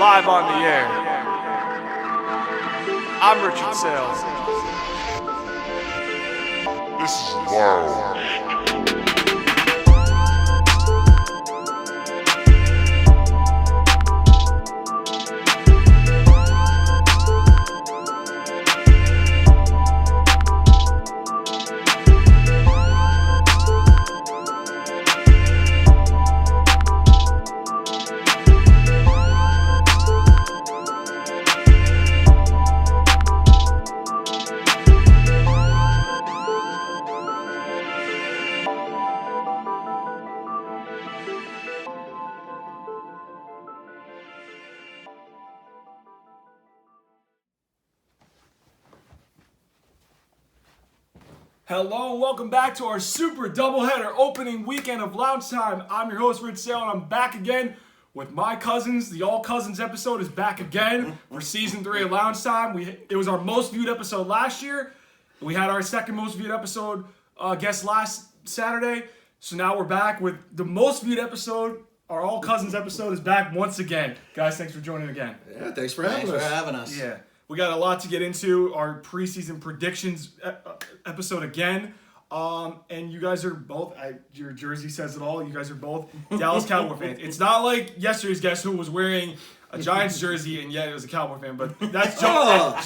live on the air. I'm Richard Saile. This is wild. Hello, welcome back to our super doubleheader opening weekend of Loungetime. I'm your host, Rich Saile, and I'm back again with my cousins. The All Cousins episode is back again for season 3 of Loungetime. It was our most viewed episode last year. We had our second most viewed episode guest last Saturday. So now we're back with the most viewed episode. Our All Cousins episode is back once again. Guys, thanks for joining again. Yeah, thanks for having us. Yeah. We got a lot to get into. Our preseason predictions episode again. And you guys are both, your jersey says it all, you guys are both Dallas Cowboy fans. It's not like yesterday's guest who was wearing a Giants jersey and yet it was a Cowboy fan, but that's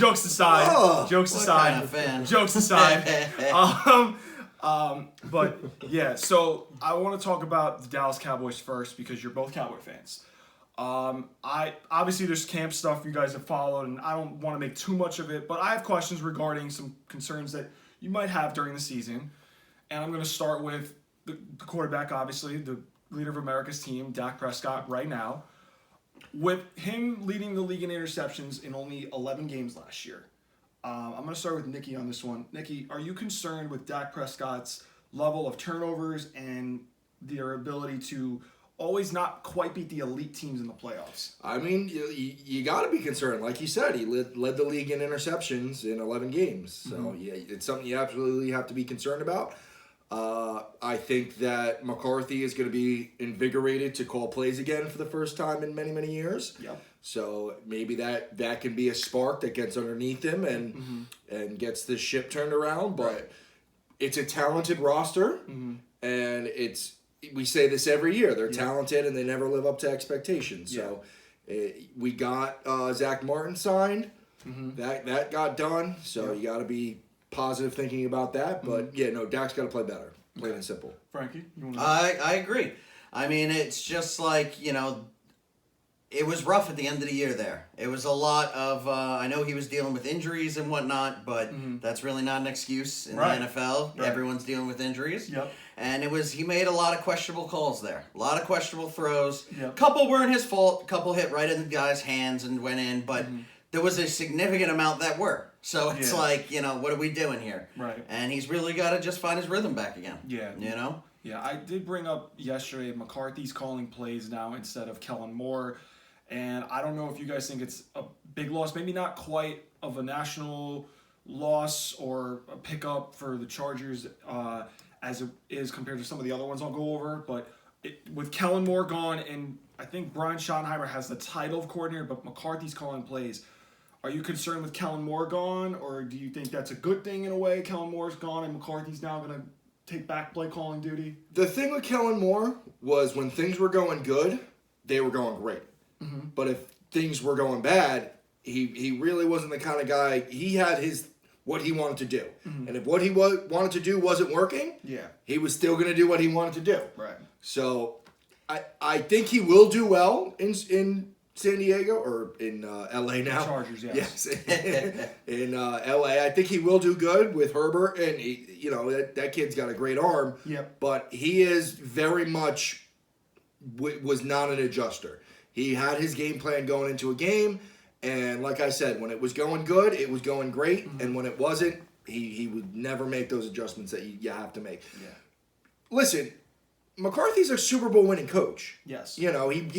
jokes aside. Jokes aside. But yeah, so I want to talk about the Dallas Cowboys first because you're both Cowboy fans. Obviously there's camp stuff you guys have followed, and I don't want to make too much of it, but I have questions regarding some concerns that you might have during the season. And I'm going to start with the quarterback, obviously, the leader of America's team, Dak Prescott, right now. With him leading the league in interceptions in only 11 games last year. I'm going to start with Nicky on this one. Nicky, are you concerned with Dak Prescott's level of turnovers and their ability to always not quite beat the elite teams in the playoffs? I mean, you got to be concerned. Like you said, he led the league in interceptions in 11 games. So, yeah, it's something you absolutely have to be concerned about. I think that McCarthy is going to be invigorated to call plays again for the first time in many, many years. Yep. So maybe that can be a spark that gets underneath him and gets the ship turned around. But it's a talented roster, and we say this every year. They're talented and they never live up to expectations. So we got Zach Martin signed. That got done. So you got to be positive thinking about that. But Dak's got to play better. Plain and simple. Frankie, you want to? I agree. I mean, it's just like, it was rough at the end of the year there. It was a lot of, I know he was dealing with injuries and whatnot, but that's really not an excuse in the NFL. Right. Everyone's dealing with injuries. Yep. And he made a lot of questionable calls there. A lot of questionable throws. Yep. Couple weren't his fault. Couple hit right in the guy's hands and went in, but there was a significant amount that were. So it's like, what are we doing here? Right. And he's really got to just find his rhythm back again. Yeah. Yeah, I did bring up yesterday McCarthy's calling plays now instead of Kellen Moore. And I don't know if you guys think it's a big loss, maybe not quite of a national loss or a pickup for the Chargers as it is compared to some of the other ones I'll go over. But with Kellen Moore gone, and I think Brian Schottenheimer has the title of coordinator, but McCarthy's calling plays. Are you concerned with Kellen Moore gone, or do you think that's a good thing in a way? Kellen Moore's gone and McCarthy's now going to take back play calling duty? The thing with Kellen Moore was when things were going good, they were going great. But if things were going bad, he really wasn't the kind of guy. He had what he wanted to do. And if what he wanted to do wasn't working, he was still going to do what he wanted to do. Right. So I think he will do well in San Diego or in L.A. now. Chargers, yes. In L.A. I think he will do good with Herbert. And, that kid's got a great arm. Yep. But he is very much was not an adjuster. He had his game plan going into a game, and like I said, when it was going good, it was going great, and when it wasn't, he would never make those adjustments that you have to make. Yeah. Listen, McCarthy's a Super Bowl winning coach. Yes. He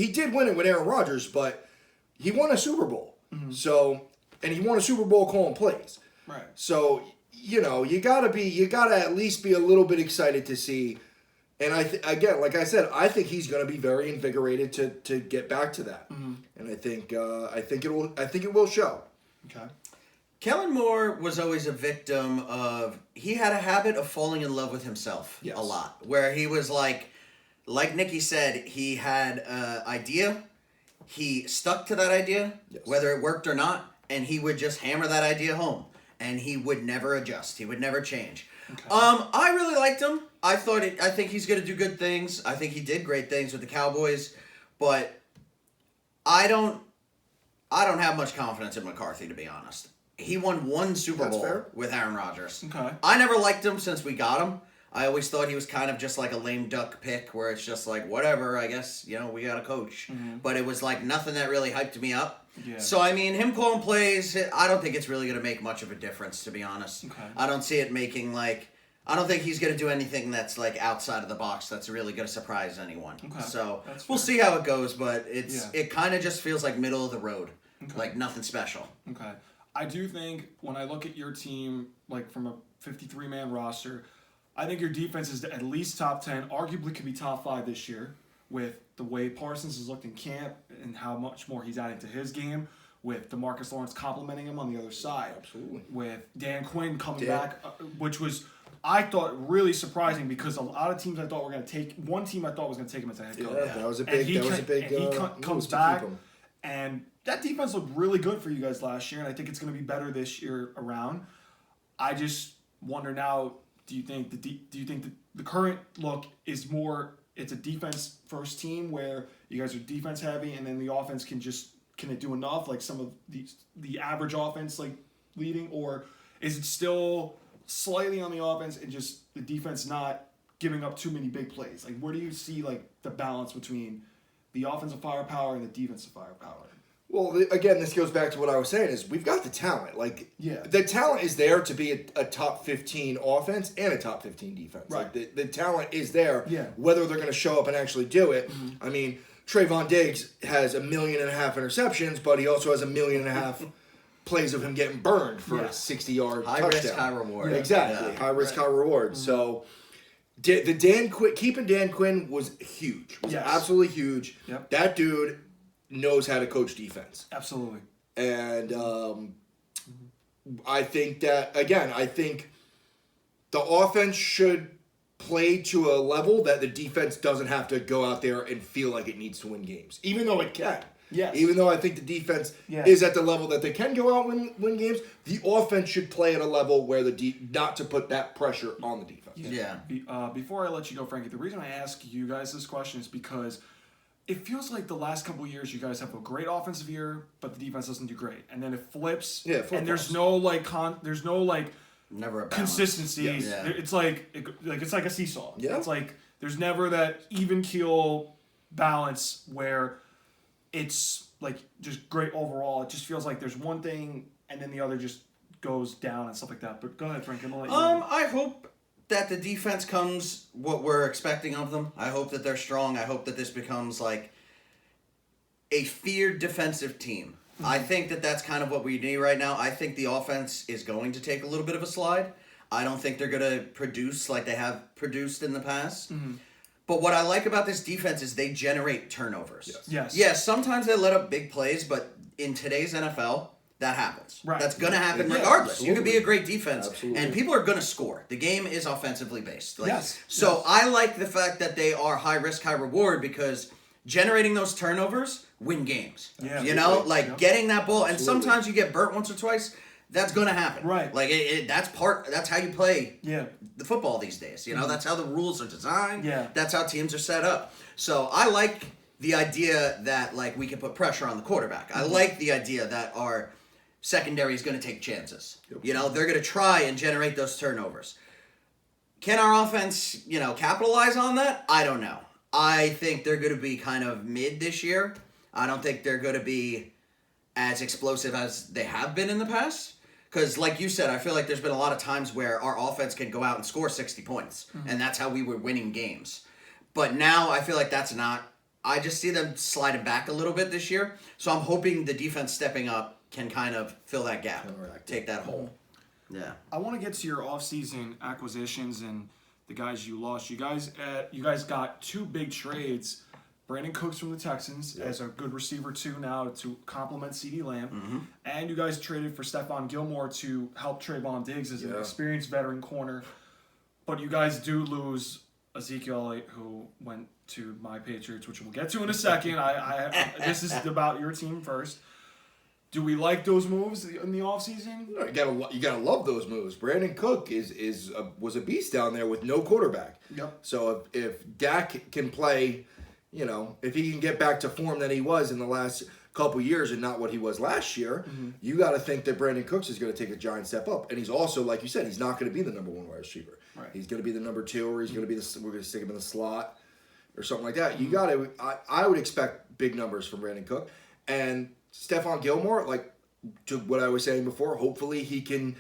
did win it with Aaron Rodgers, but he won a Super Bowl. So, and he won a Super Bowl calling plays. Right. So, you gotta at least be a little bit excited to see And again, like I said, I think he's going to be very invigorated to get back to that. And I think it will show. Okay. Kellen Moore was always a victim of, he had a habit of falling in love with himself Yes. a lot. Where he was like Nicky said, he had an idea, he stuck to that idea, Yes. whether it worked or not, and he would just hammer that idea home. And he would never adjust. He would never change. Okay. I really liked him. I think he's going to do good things. I think he did great things with the Cowboys. But I don't have much confidence in McCarthy, to be honest. He won one Super That's Bowl fair. with Aaron Rodgers. Okay. I never liked him since we got him. I always thought he was kind of just like a lame duck pick where it's just like, whatever, I guess, we got a coach. But it was like nothing that really hyped me up. Yeah. So, I mean, him calling plays, I don't think it's really going to make much of a difference, to be honest. Okay. I don't see it making, I don't think he's going to do anything that's, outside of the box that's really going to surprise anyone. Okay. So, That's we'll fair. see how it goes, but Yeah. it kind of just feels like middle of the road. Okay. Nothing special. Okay. I do think when I look at your team, from a 53-man roster, I think your defense is at least top 10, arguably could be top 5 this year with the way Parsons has looked in camp and how much more he's adding to his game, with DeMarcus Lawrence complimenting him on the other side. Absolutely. With Dan Quinn coming Dan. back, which was, I thought, really surprising because a lot of teams I thought were going to take, one team I thought was going to take him as a head coach. Yeah, that was a And big. he comes move to back, keep him. and that defense looked really good for you guys last year, and I think it's going to be better this year around. I just wonder now, do you think the current look is more, it's a defense first team where you guys are defense heavy and then the offense can it do enough like some of the average offense leading, or is it still slightly on the offense and just the defense not giving up too many big plays? Where do you see the balance between the offensive firepower and the defensive firepower? Well, again, this goes back to what I was saying: is we've got the talent. Yeah. The talent is there to be a top 15 offense and a top 15 defense. Right. The talent is there. Yeah. Whether they're going to show up and actually do it. I mean, Trayvon Diggs has 1.5 million interceptions, but he also has 1.5 million plays of him getting burned for a 60-yard High touchdown. risk, high reward. Exactly. Yeah. High risk, high reward. So keeping Dan Quinn was huge. Was Yes. absolutely huge. Yep. That dude knows how to coach defense. Absolutely. And I think that, again, the offense should play to a level that the defense doesn't have to go out there and feel like it needs to win games, even though it can. Yes. Even though I think the defense Yes. is at the level that they can go out and win games, the offense should play at a level where not to put that pressure on the defense. Yeah. Before I let you go, Frankie, the reason I ask you guys this question is because it feels like the last couple of years you guys have a great offensive year, but the defense doesn't do great, and then it flips. Yeah, and there's no there's no Never a balance. consistency. Yes. Yeah. It's it's like a seesaw. Yeah. It's there's never that even keel balance where it's just great overall. It just feels like there's one thing and then the other just goes down and stuff like that. But go ahead, Frank. I'm gonna let you. I hope that the defense comes what we're expecting of them. I hope that they're strong. I hope that this becomes a feared defensive team. I think that that's kind of what we need right now. I think the offense is going to take a little bit of a slide. I don't think they're going to produce like they have produced in the past. But what I like about this defense is they generate turnovers. Yes. Yes, sometimes they let up big plays, but in today's NFL, that happens. Right. That's going to happen Yeah, regardless. You could be absolutely. a great defense, Absolutely. and people are going to score. The game is offensively based. Yes. So Yes. I like the fact that they are high risk, high reward because generating those turnovers win games. Yeah. You know, Absolutely. Yep. getting that ball, and Absolutely. sometimes you get burnt once or twice. That's going to happen. Right. That's how you play Yeah. the football these days. You know, that's how the rules are designed. Yeah. That's how teams are set up. So I like the idea that we can put pressure on the quarterback. I like the idea that our secondary is going to take chances. Yep. You know, they're going to try and generate those turnovers. Can our offense, capitalize on that? I don't know. I think they're going to be kind of mid this year. I don't think they're going to be as explosive as they have been in the past. Because, like you said, I feel like there's been a lot of times where our offense can go out and score 60 points. And that's how we were winning games. But now I feel like that's not. I just see them sliding back a little bit this year. So I'm hoping the defense stepping up can kind of fill that gap. Counteract it. Take that hole. Yeah. I want to get to your off-season acquisitions and the guys you lost. You guys got 2 big trades. Brandon Cooks from the Texans as a good receiver too now to complement CeeDee Lamb. And you guys traded for Stephon Gilmore to help Trayvon Diggs as an experienced veteran corner. But you guys do lose Ezekiel Elliott, who went to my Patriots, which we'll get to in a second. This is about your team first. Do we like those moves in the offseason? You gotta love those moves. Brandon Cook was a beast down there with no quarterback. Yep. So if Dak can play, if he can get back to form that he was in the last couple years and not what he was last year, you got to think that Brandon Cooks is going to take a giant step up. And he's also, like you said, he's not going to be the number 1 wide receiver. Right. He's going to be the number 2, or he's going to be we're going to stick him in the slot or something like that. You got to. I would expect big numbers from Brandon Cook and Stephon Gilmore. Like to what I was saying before, hopefully he can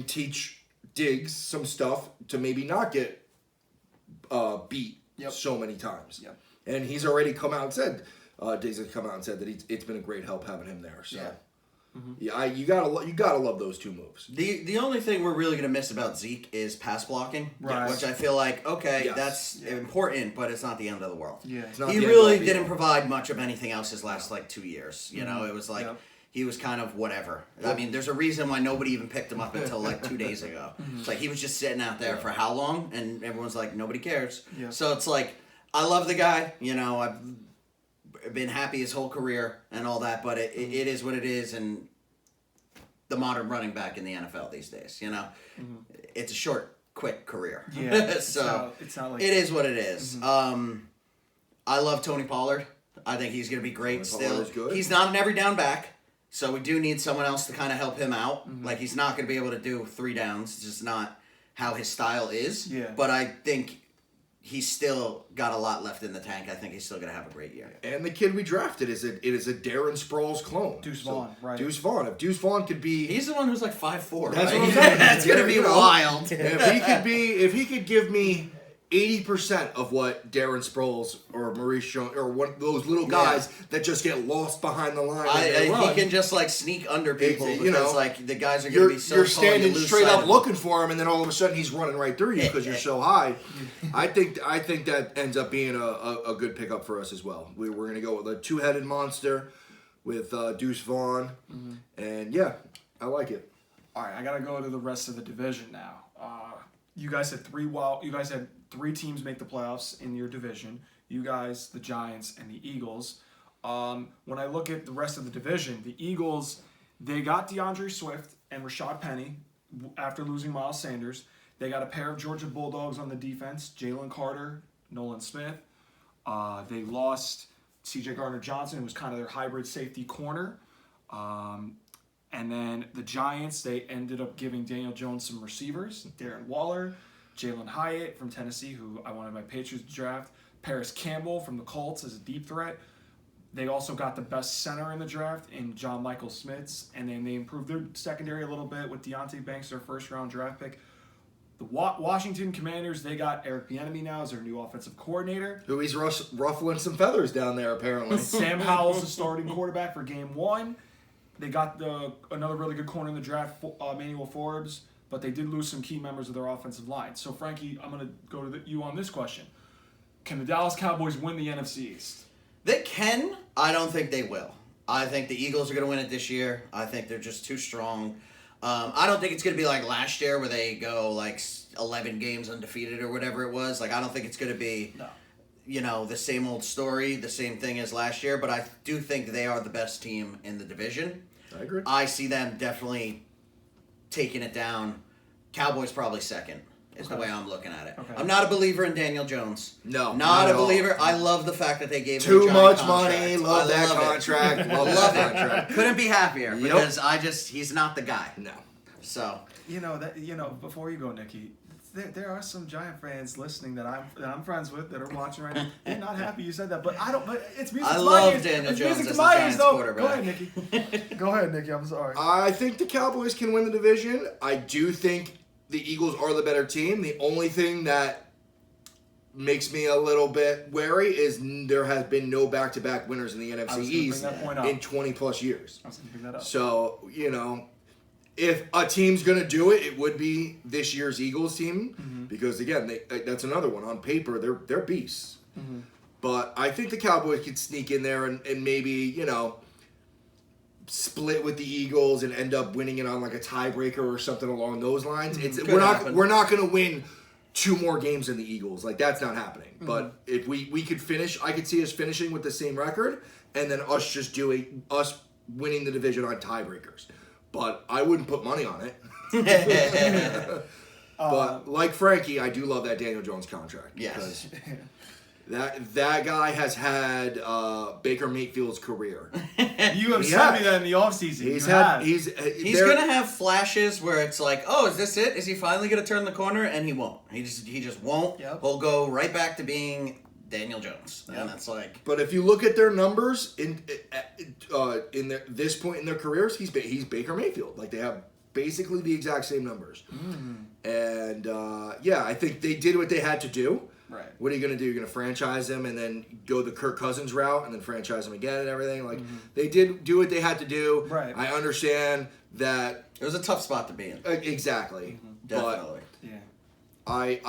teach Diggs some stuff to maybe not get beat so many times. Yep. And he's already come out and said, Diggs has come out and said that it's been a great help having him there. So, you gotta love those 2 moves. The only thing we're really gonna miss about Zeke is pass blocking, which I feel like that's important, but it's not the end of the world. Yeah, he really didn't provide much of anything else his last 2 years. You know, it was like. Yep. He was kind of whatever. I mean, there's a reason why nobody even picked him up until 2 days ago. It's like he was just sitting out there for how long, and everyone's like, nobody cares. Yeah. So it's like, I love the guy. I've been happy his whole career and all that, but it is what it is, and the modern running back in the NFL these days. It's a short, quick career. Yeah. So it's not like it is what it is. I love Tony Pollard. I think he's going to be great still. He's not an every down back. So we do need someone else to kind of help him out. Like, he's not going to be able to do 3 downs. It's just not how his style is. Yeah. But I think he's still got a lot left in the tank. I think he's still going to have a great year. And the kid we drafted is a Darren Sproles clone. Deuce Vaughn, right. Deuce Vaughn. If Deuce Vaughn could be... He's the one who's like 5'4". That's what I'm saying. That's going to be wild. If he could give me 80% of what Darren Sproles or Maurice Jones or one of those little guys that just get lost behind the line. He can just sneak under people because like the guys are going to be so. You're standing straight up looking for him, and then all of a sudden he's running right through you because you're so high. I think that ends up being a good pickup for us as well. We're going to go with a 2-headed monster with Deuce Vaughn, and I like it. All right, I got to go to the rest of the division now. You guys had 3 teams make the playoffs in your division. You guys, the Giants, and the Eagles. When I look at the rest of the division, the Eagles, they got DeAndre Swift and Rashad Penny after losing Miles Sanders. They got a pair of Georgia Bulldogs on the defense, Jalen Carter, Nolan Smith. They lost C.J. Gardner-Johnson, who was kind of their hybrid safety corner. And then the Giants, they ended up giving Daniel Jones some receivers, Darren Waller, Jalen Hyatt from Tennessee, who I wanted my Patriots to draft, Paris Campbell from the Colts as a deep threat. They also got the best center in the draft in John Michael Schmitz, and then they improved their secondary a little bit with Deonte Banks, their first-round draft pick. The Washington Commanders, they got Eric Bieniemy now as their new offensive coordinator. Who he's ruffling some feathers down there, apparently. Sam Howell's the starting quarterback for Game 1. They got another really good corner in the draft, Emmanuel Forbes, but they did lose some key members of their offensive line. So, Frankie, I'm going to go to you on this question. Can the Dallas Cowboys win the NFC East? They can. I don't think they will. I think the Eagles are going to win it this year. I think they're just too strong. I don't think it's going to be like last year where they go like 11 games undefeated or whatever it was. Like, I don't think it's going to be, the same old story, the same thing as last year. But I do think they are the best team in the division. I agree. I see them definitely taking it down. Cowboys probably second. Is the way I'm looking at it. Okay. I'm not a believer in Daniel Jones. No. Not a believer. I love the fact that they gave him too much contract. money. Love that contract. Love it. Couldn't be happier because he's not the guy. No. So before you go, Nicky, there are some Giant fans listening that I'm friends with that are watching right now. They're not happy you said that, but I don't. But it's music to my ears. Daniel It's Jones music as to my the ears, Giants though. quarterback. Go ahead, Nicky. Go ahead, Nicky. I'm sorry. I think the Cowboys can win the division. I do think the Eagles are the better team. The only thing that makes me a little bit wary is there has been no back-to-back winners in the NFC East in 20-plus years. I was going to bring that up. So, if a team's gonna do it, it would be this year's Eagles team because again, that's another one on paper. They're beasts, but I think the Cowboys could sneak in there and maybe split with the Eagles and end up winning it on like a tiebreaker or something along those lines. We're not gonna win 2 more games than the Eagles. Like that's not happening. But if we could finish, I could see us finishing with the same record and then us winning the division on tiebreakers. But I wouldn't put money on it. But like Frankie, I do love that Daniel Jones contract. Yes. Because that guy has had Baker Mayfield's career. You have sent me that in the offseason. He's gonna have flashes where it's like, oh, is this it? Is he finally gonna turn the corner? And he won't. He just won't. Yep. He'll go right back to being Daniel Jones. And that's like. But if you look at their numbers in this point in their careers, he's Baker Mayfield. Like they have basically the exact same numbers. And I think they did what they had to do. Right. What are you going to do? You're going to franchise him and then go the Kirk Cousins route and then franchise him again and everything? Like, they did do what they had to do. Right. I understand that. It was a tough spot to be in. Exactly. Definitely. Yeah. I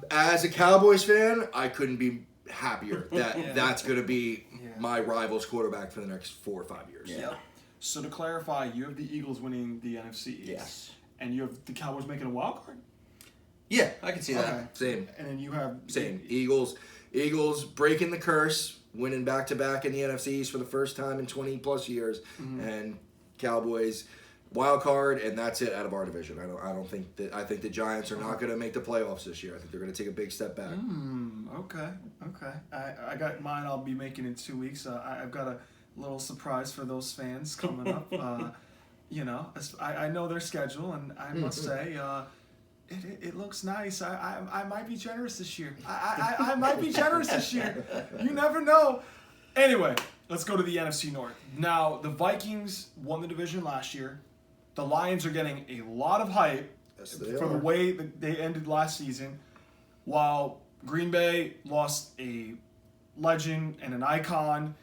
as a Cowboys fan, I couldn't be happier that that's going to be my rival's quarterback for the next 4 or 5 years. Yeah. So to clarify, you have the Eagles winning the NFC East. Yes. And you have the Cowboys making a wild card? Yeah, I can see that. Okay. Same. And then you have... Same. Eagles breaking the curse, winning back-to-back in the NFC East for the first time in 20-plus years. And Cowboys wild card, and that's it out of our division. I think the Giants are not going to make the playoffs this year. I think they're going to take a big step back. Okay. I got mine. I'll be making in 2 weeks. I've got a little surprise for those fans coming up. I know their schedule, and I must say, it looks nice. I might be generous this year. I might be generous this year. You never know. Anyway, let's go to the NFC North. Now, the Vikings won the division last year. The Lions are getting a lot of hype for the way that they ended last season, while Green Bay lost a legend and an icon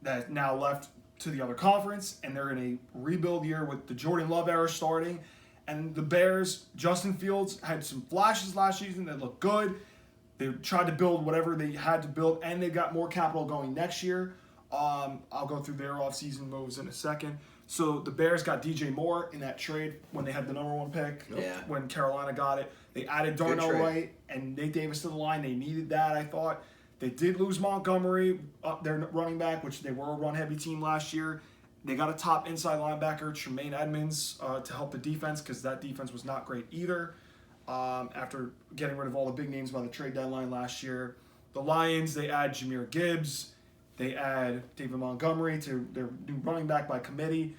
that now left to the other conference, and they're in a rebuild year with the Jordan Love era starting. And the Bears, Justin Fields, had some flashes last season that looked good. They tried to build whatever they had to build, and they got more capital going next year. I'll go through their offseason moves in a second. So the Bears got DJ Moore in that trade when they had the number 1 pick. Yeah. When Carolina got it. They added Darnell Wright and Nate Davis to the line. They needed that, I thought. They did lose Montgomery, their running back, which they were a run-heavy team last year. They got a top inside linebacker, Tremaine Edmonds, to help the defense because that defense was not great either after getting rid of all the big names by the trade deadline last year. The Lions, they add Jahmyr Gibbs. They add David Montgomery to their new running back by committee.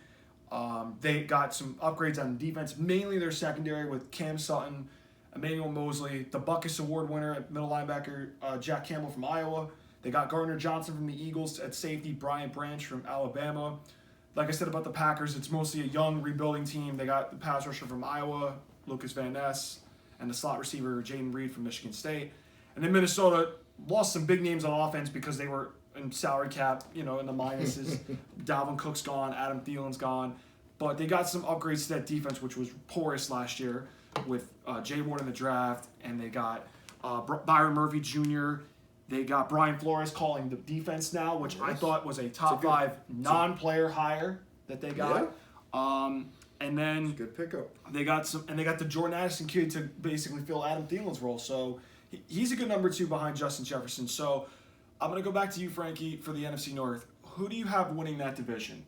They got some upgrades on defense, mainly their secondary with Cam Sutton, Emmanuel Mosley, the Buckus Award winner at middle linebacker, Jack Campbell from Iowa. They got Gardner Johnson from the Eagles at safety, Brian Branch from Alabama. Like I said about the Packers, it's mostly a young rebuilding team. They got the pass rusher from Iowa, Lucas Van Ness, and the slot receiver, Jaden Reed from Michigan State. And then Minnesota lost some big names on offense because they were in salary cap, in the minuses. Dalvin Cook's gone, Adam Thielen's gone. But they got some upgrades to that defense, which was porous last year with Jay Ward in the draft. And they got Byron Murphy Jr., They got Brian Flores calling the defense now, which I thought was a top 5 non-player hire that they got. Yeah. And then good pickup. They got the Jordan Addison kid to basically fill Adam Thielen's role. So he's a good number 2 behind Justin Jefferson. So I'm gonna go back to you, Frankie, for the NFC North. Who do you have winning that division?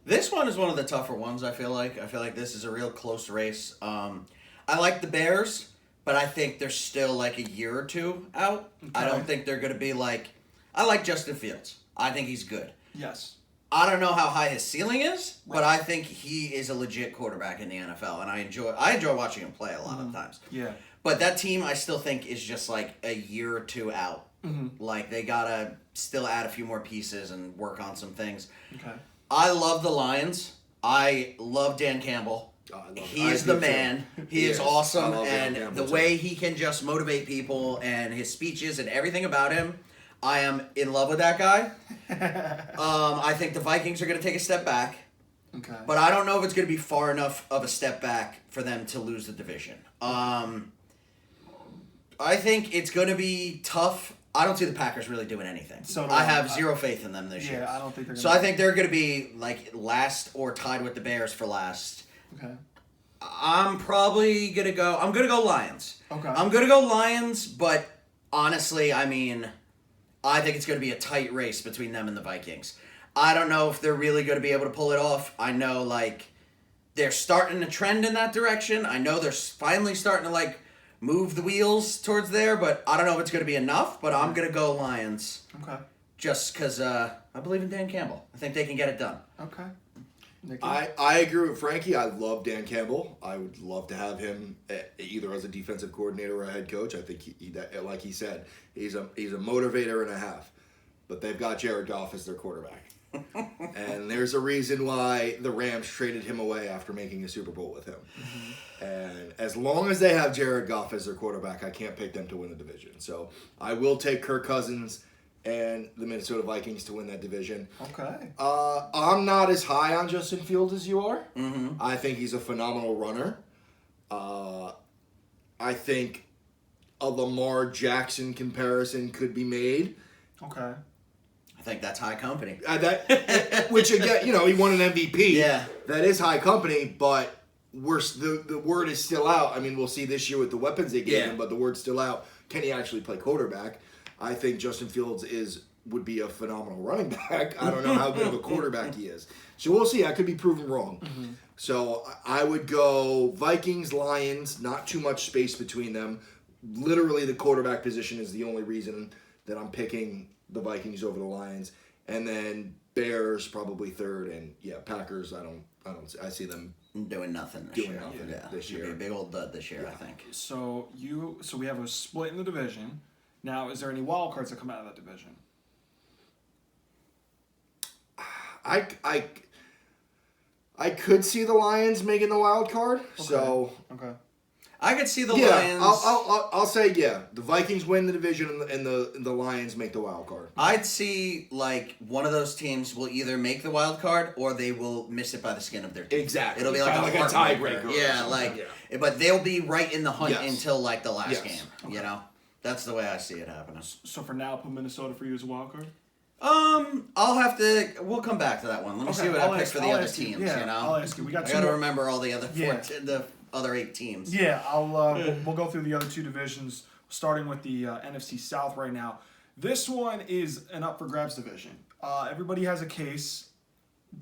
This one is one of the tougher ones. I feel like this is a real close race. I like the Bears. But I think they're still like a year or 2 out. Okay. I don't think they're going to be like... I like Justin Fields. I think he's good. Yes. I don't know how high his ceiling is, but I think he is a legit quarterback in the NFL, and I enjoy watching him play a lot of times. Yeah. But that team, I still think, is just like a year or 2 out. Mm-hmm. Like, they got to still add a few more pieces and work on some things. Okay. I love the Lions. I love Dan Campbell. He's the man. He is awesome, and the way he can just motivate people and his speeches and everything about him, I am in love with that guy. I think the Vikings are going to take a step back. Okay. But I don't know if it's going to be far enough of a step back for them to lose the division. I think it's going to be tough. I don't see the Packers really doing anything. So do I I. have zero faith in them this year. Yeah, I don't think they're going to. So I think they're going to be like last or tied with the Bears for last. Okay. I'm probably going to go... I'm going to go Lions. Okay. I'm going to go Lions, but honestly, I mean, I think it's going to be a tight race between them and the Vikings. I don't know if they're really going to be able to pull it off. I know, like, they're starting to trend in that direction. I know they're finally starting to, like, move the wheels towards there, but I don't know if it's going to be enough, but I'm going to go Lions. Okay. Just because I believe in Dan Campbell. I think they can get it done. Okay. Nicky? I agree with Frankie. I love Dan Campbell. I would love to have him either as a defensive coordinator or a head coach. I think he like he said, he's a motivator and a half. But they've got Jared Goff as their quarterback. And there's a reason why the Rams traded him away after making a Super Bowl with him. Mm-hmm. And as long as they have Jared Goff as their quarterback, I can't pick them to win the division. So I will take Kirk Cousins and the Minnesota Vikings to win that division. Okay. I'm not as high on Justin Fields as you are. Mm-hmm. I think he's a phenomenal runner. I think a Lamar Jackson comparison could be made. Okay. I think that's high company. Which again, he won an MVP. Yeah. That is high company, but the word is still out. I mean, we'll see this year with the weapons they gave him, but the word's still out. Can he actually play quarterback? I think Justin Fields would be a phenomenal running back. I don't know how good of a quarterback he is. So we'll see. I could be proven wrong. Mm-hmm. So I would go Vikings, Lions, not too much space between them. Literally the quarterback position is the only reason that I'm picking the Vikings over the Lions. And then Bears probably third, and Packers, I see them doing nothing this year. This It'll year. be a big old dud this year, I think. So we have a split in the division. Now, is there any wild cards that come out of that division? I could see the Lions making the wild card. Okay. So I could see the Lions. I'll say the Vikings win the division and the Lions make the wild card. I'd see like one of those teams will either make the wild card or they will miss it by the skin of their teeth. Exactly. It'll be like a tiebreaker. Yeah, but they'll be right in the hunt until like the last Yes. game. Okay. That's the way I see it happening. So for now, put Minnesota for you as a wild card? I'll have to. We'll come back to that one. Let me see what I pick for the other teams. I'll ask you. I got to remember all the other the other 8 teams. Yeah, we'll go through the other 2 divisions, starting with the NFC South right now. This one is an up for grabs division. Everybody has a case,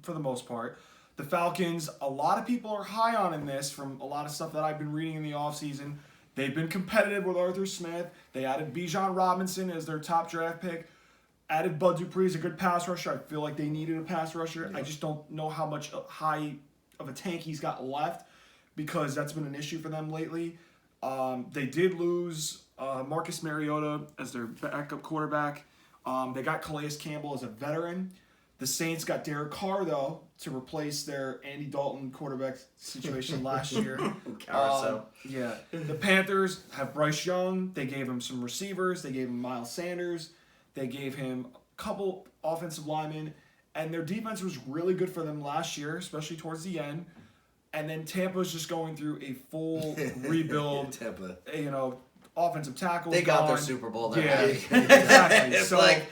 for the most part. The Falcons, a lot of people are high on in this from a lot of stuff that I've been reading in the offseason. They've been competitive with Arthur Smith. They added Bijan Robinson as their top draft pick. Added Bud Dupree as a good pass rusher. I feel like they needed a pass rusher. Yeah. I just don't know how much high of a tank he's got left because that's been an issue for them lately. They did lose Marcus Mariota as their backup quarterback. They got Calais Campbell as a veteran. The Saints got Derek Carr, though, to replace their Andy Dalton quarterback situation last year. The Panthers have Bryce Young. They gave him some receivers. They gave him Miles Sanders. They gave him a couple offensive linemen. And their defense was really good for them last year, especially towards the end. And then Tampa's just going through a full rebuild. Tampa. Offensive tackle. They got their Super Bowl. Yeah, exactly. It's like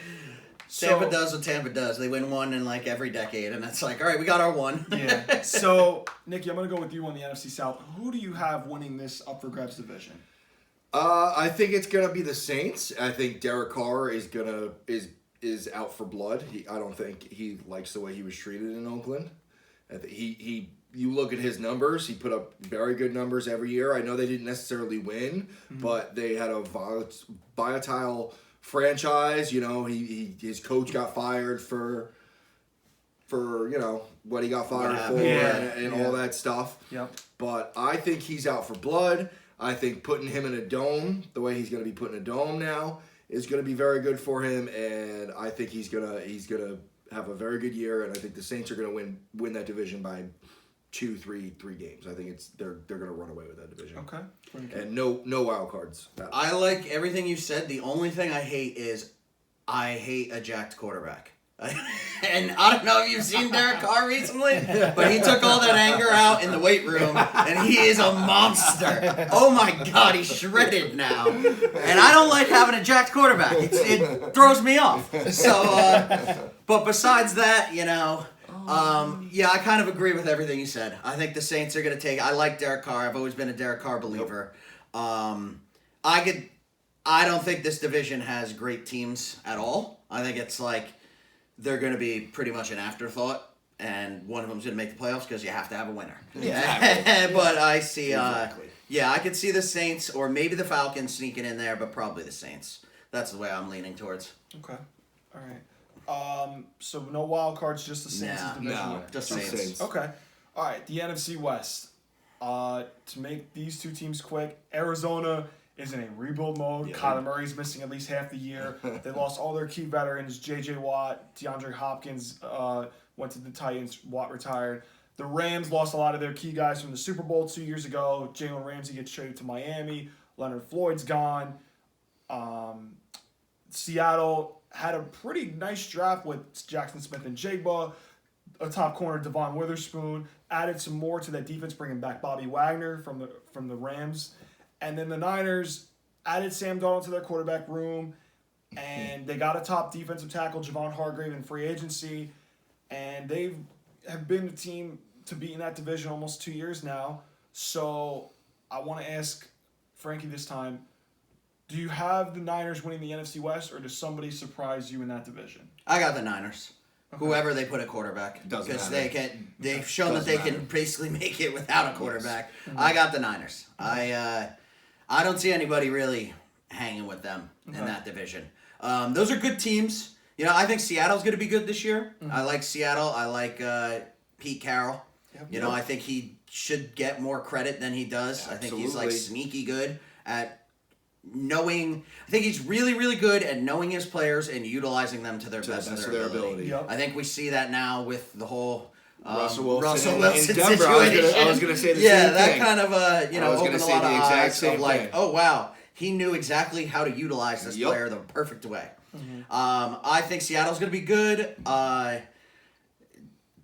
Tampa does what Tampa does. They win one in like every decade, and it's like, all right, we got our one. Yeah. So, Nicky, I'm going to go with you on the NFC South. Who do you have winning this up for grabs division? I think it's gonna be the Saints. I think Derek Carr is out for blood. I don't think he likes the way he was treated in Oakland. You look at his numbers. He put up very good numbers every year. I know they didn't necessarily win, but they had a volatile franchise. His coach got fired for what he got fired for and all that stuff. Yep. But I think he's out for blood. I think putting him in a dome, the way he's going to be put in a dome now, is going to be very good for him, and I think he's gonna have a very good year, and I think the Saints are going to win that division by 3 games. I think they're going to run away with that division. Okay. And no wild cards. I like everything you said. The only thing I hate is I hate a jacked quarterback. And I don't know if you've seen Derek Carr recently, but he took all that anger out in the weight room, and he is a monster. Oh my God, he's shredded now. And I don't like having a jacked quarterback. It throws me off. So, but besides that, yeah, I kind of agree with everything you said. I think the Saints are going to take. I like Derek Carr. I've always been a Derek Carr believer. I don't think this division has great teams at all. I think it's like they're going to be pretty much an afterthought, and one of them's going to make the playoffs because you have to have a winner. Exactly. But I see, Exactly. yeah, I could see the Saints or maybe the Falcons sneaking in there, but probably the Saints. That's the way I'm leaning towards. Okay. All right. So no wild cards, just the Saints as division No, winner. Just Saints. Saints. Okay. All right. The NFC West. To make these two teams quick, Arizona is in a rebuild mode. Yeah. Kyler Murray's missing at least half the year. They lost all their key veterans. J.J. Watt, DeAndre Hopkins went to the Titans. Watt retired. The Rams lost a lot of their key guys from the Super Bowl 2 years ago. Jalen Ramsey gets traded to Miami. Leonard Floyd's gone. Seattle had a pretty nice draft with Jackson Smith and Jigba, a top corner Devon Witherspoon, added some more to that defense, bringing back Bobby Wagner from the Rams, and then the Niners added Sam Darnold to their quarterback room, and they got a top defensive tackle, Javon Hargrave, in free agency, and they have been the team to beat in that division almost 2 years now. So I want to ask Frankie this time, do you have the Niners winning the NFC West, or does somebody surprise you in that division? I got the Niners. Okay. Whoever they put at quarterback, Doesn't because matter. they've shown that they can basically make it without a quarterback. Yes. I got the Niners. I don't see anybody really hanging with them in Okay. that division. Those are good teams. I think Seattle's going to be good this year. Mm-hmm. I like Seattle. I like Pete Carroll. Yep. I think he should get more credit than he does. I think he's like Absolutely. sneaky good at knowing. I think he's really, really good at knowing his players and utilizing them to their best of their ability. Yep. I think we see that now with the whole Russell Wilson Wilson in Denver. I was situation. gonna say the yeah, same that thing. kind of I was gonna opened a say lot the of exact eyes same of like, thing. oh wow, he knew exactly how to utilize this Yep. player the perfect way. I think Seattle's going to be good,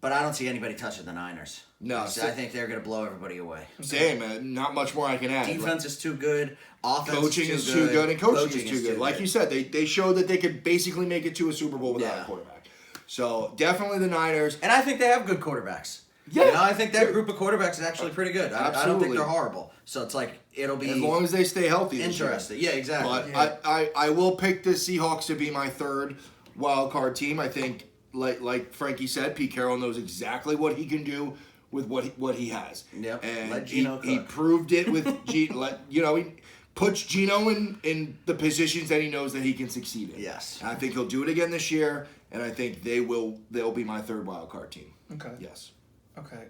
but I don't see anybody touching the Niners. No, I think they're going to blow everybody away. Same, man. Not much more I can add. Defense is too good. Offense Coaching is is too good, and coaching is too good. too Like you said, they showed that they could basically make it to a Super Bowl without Yeah. a quarterback. So definitely the Niners. And I think they have good quarterbacks. Yeah. I think that group of quarterbacks is actually pretty good. I don't think Absolutely. they're horrible. So it's like, it'll be As long as they stay healthy. this year. interesting. Yeah, exactly. But I will pick the Seahawks to be my third wild card team. I think, like Frankie said, Pete Carroll knows exactly what he can do with what he has. Yep. And Let Geno he cook. proved it with he puts Geno in the positions that he knows that he can succeed in. Yes. And I think he'll do it again this year, and I think they'll be my third wild card team. Okay. Yes. Okay.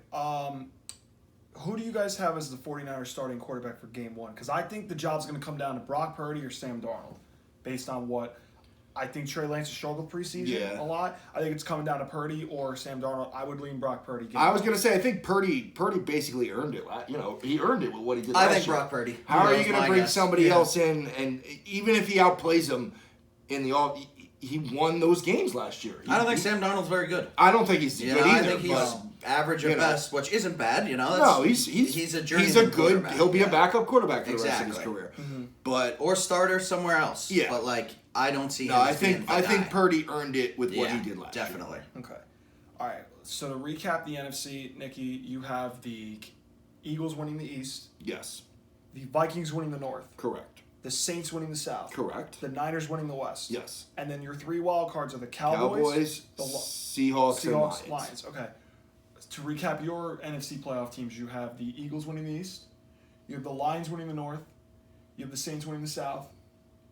Who do you guys have as the 49ers starting quarterback for game one? Because I think the job's going to come down to Brock Purdy or Sam Darnold, based on what I think Trey Lance has struggled preseason a lot. I think it's coming down to Purdy or Sam Darnold. I would lean Brock Purdy. I was gonna say I think Purdy basically earned it. He earned it with what he did. I last think year. Brock Purdy. How are That you was going my to bring guess. somebody else in? And even if he outplays him in the all, he won those games last year. I don't think Sam Darnold's very good. I don't think he's good either. I think he's but, average at best, which isn't bad. no, he's a good. journeyman He'll be a quarterback. backup quarterback for the rest of his Exactly. career. But or starter somewhere else. Yeah. But I don't see him. no, I as being think the I guy. think Purdy earned it with what Yeah, he did last year. definitely. Okay. All right. So to recap the NFC, Nicky, you have the Eagles winning the East, Yes, the Vikings winning the North, correct. the Saints winning the South, Correct. the Niners winning the West. Yes. And then your three wild cards are the Cowboys, the Seahawks, and Seahawks, Lions. Lions. Okay. To recap your NFC playoff teams, you have the Eagles winning the East, you have the Lions winning the North, you have the Saints winning the South,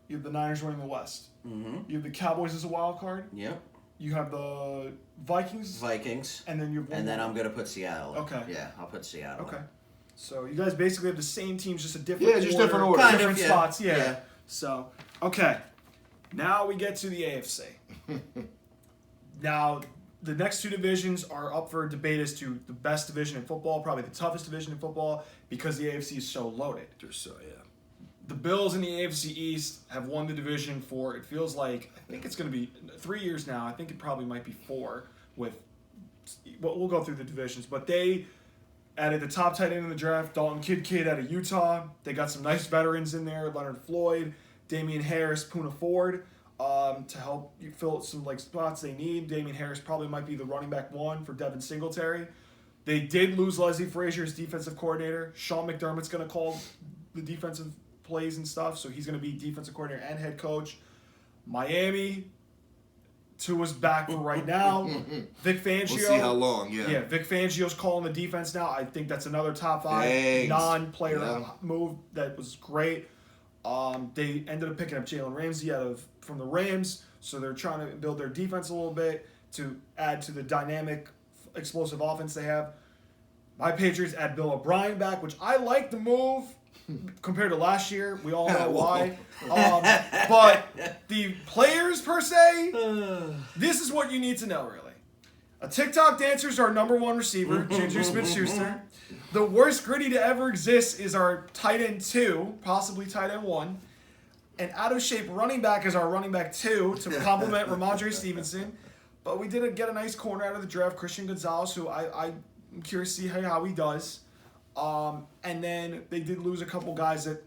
you have the Niners winning the West, Mm-hmm. you have the Cowboys as a wild card, Yep. you have the Vikings, Vikings. and then you have one And then more. I'm gonna put Seattle. in. Okay. Yeah, I'll put Seattle. in. Okay. So you guys basically have the same teams, just a different Yeah, just different order. Kind of, different yeah. spots. Yeah. Yeah. So, okay. Now we get to the AFC. Now, the next two divisions are up for debate as to the best division in football, probably the toughest division in football, because the AFC is so loaded. So yeah. the Bills in the AFC East have won the division for, it feels like, I think it's going to be 3 years now. I think it probably might be 4 with, we'll go through the divisions. But they added the top tight end in the draft, Dalton Kincaid out of Utah. They got some nice veterans in there, Leonard Floyd, Damian Harris, Poona Ford, to help you fill some spots they need. Damian Harris probably might be the running back 1 for Devin Singletary. They did lose Leslie Frazier as defensive coordinator. Sean McDermott's going to call the defensive plays and stuff, so he's going to be defensive coordinator and head coach. Miami, Tua's back for right now. Vic Fangio. We'll see how long, Yeah, Vic Fangio's calling the defense now. I think that's another top 5 non-player move that was great. They ended up picking up Jalen Ramsey from the Rams, so they're trying to build their defense a little bit to add to the dynamic, explosive offense they have. My Patriots add Bill O'Brien back, which I like the move compared to last year. We all know why. But the players per se, this is what you need to know, really. A TikTok dancer is our number 1 receiver, Juju Smith-Schuster. The worst gritty to ever exist is our tight end 2, possibly tight end 1. An out-of-shape running back is our running back 2 to complement Ramondre Stevenson. But we did get a nice corner out of the draft, Christian Gonzalez, who I'm curious to see how he does. And then they did lose a couple guys that,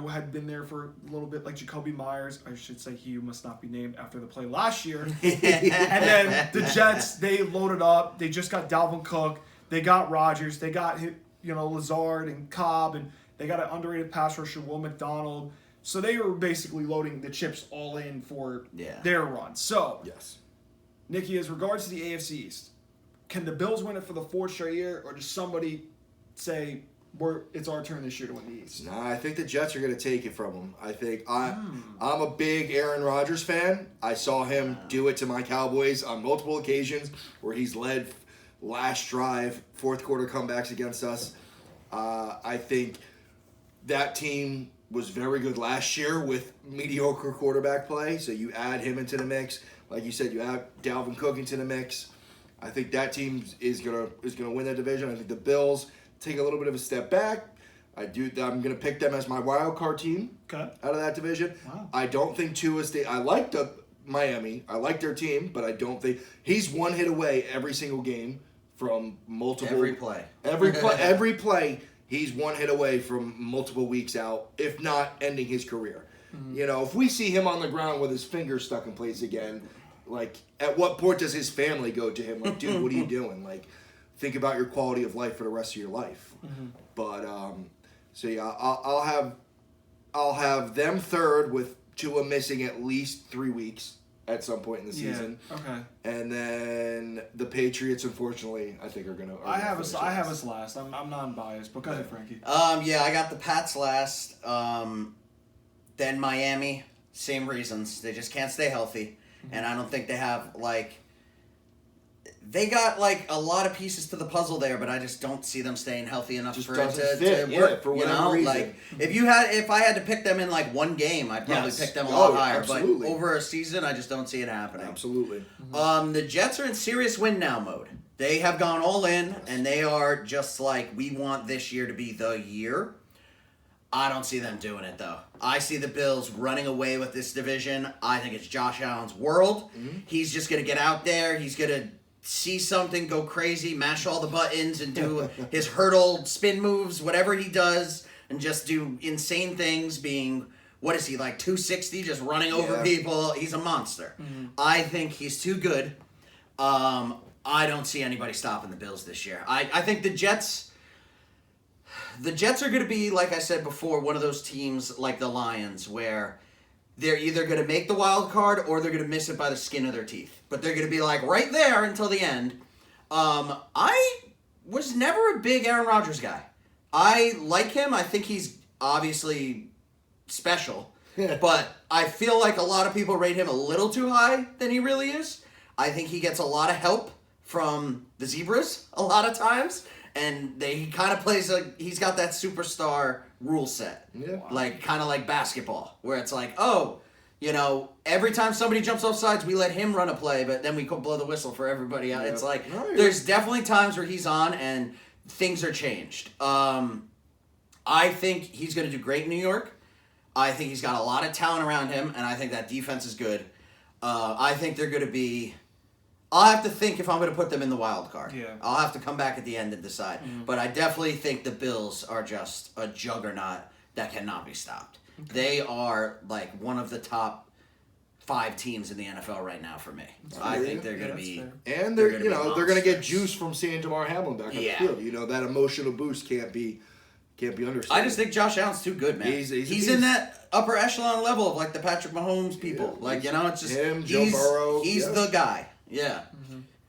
had been there for a little bit, like Jacoby Myers. I should say he must not be named after the play last year. And then the Jets, they loaded up. They just got Dalvin Cook. They got Rodgers. They got, Lazard and Cobb. And they got an underrated pass rusher, Will McDonald. So they were basically loading the chips all in for their run. So, yes. Nicky, as regards to the AFC East, can the Bills win it for the 4th straight year, or does somebody say it's our turn this year to win the East? Nah, I think the Jets are going to take it from them. I think I'm a big Aaron Rodgers fan. I saw him do it to my Cowboys on multiple occasions where he's led last drive, 4th quarter comebacks against us. I think that team was very good last year with mediocre quarterback play, so you add him into the mix. Like you said, you add Dalvin Cook into the mix. I think that team is gonna win that division. I think the Bills take a little bit of a step back. I'm gonna pick them as my wild card team out of that division. Wow. I don't think Tua's I like the Miami. I like their team, but I don't think he's 1 hit away every single game from multiple every play. Every play he's 1 hit away from multiple weeks out, if not ending his career. Mm-hmm. If we see him on the ground with his fingers stuck in place again, at what point does his family go to him? Dude, what are you doing? Think about your quality of life for the rest of your life. Mm-hmm. But so yeah, I'll have them 3rd with Tua missing at least 3 weeks at some point in the season. Okay. And then the Patriots, unfortunately, I think are gonna. I have us last. I'm non-biased, but go ahead, Frankie. I got the Pats last. Then Miami, same reasons. They just can't stay healthy. And I don't think they have, they got, a lot of pieces to the puzzle there, but I just don't see them staying healthy enough just for it to work. For whatever reason. If I had to pick them in, 1 game, I'd probably pick them a lot higher. Absolutely. But over a season, I just don't see it happening. Absolutely. The Jets are in serious win now mode. They have gone all in, and they are just we want this year to be the year. I don't see them doing it, though. I see the Bills running away with this division. I think it's Josh Allen's world. Mm-hmm. He's just going to get out there. He's going to see something, go crazy, mash all the buttons, and do his hurdle spin moves, whatever he does, and just do insane things, being, 260, just running over people. He's a monster. Mm-hmm. I think he's too good. I don't see anybody stopping the Bills this year. I think the Jets are going to be, like I said before, one of those teams like the Lions where they're either going to make the wild card or they're going to miss it by the skin of their teeth. But they're going to be right there until the end. I was never a big Aaron Rodgers guy. I like him. I think he's obviously special. But I feel like a lot of people rate him a little too high than he really is. I think he gets a lot of help from the Zebras a lot of times. And he kind of plays he's got that superstar rule set. Yeah. Kind of like basketball, where it's every time somebody jumps off sides, we let him run a play, but then we blow the whistle for everybody else. It's there's definitely times where he's on and things are changed. I think he's going to do great in New York. I think he's got a lot of talent around him, and I think that defense is good. I think they're going to be... I'll have to think if I'm going to put them in the wild card. Yeah. I'll have to come back at the end and decide. But I definitely think the Bills are just a juggernaut that cannot be stopped. Okay. They are like one of the top 5 teams in the NFL right now for me. I think they're going to be... Fair. And they're going to get juice from seeing Damar Hamlin back on the field. You know, that emotional boost can't be understated. I just think Josh Allen's too good, man. He's in that upper echelon level of like the Patrick Mahomes people. Yeah, like, you know, it's just him, Joe Burrow. He's the guy. Yeah.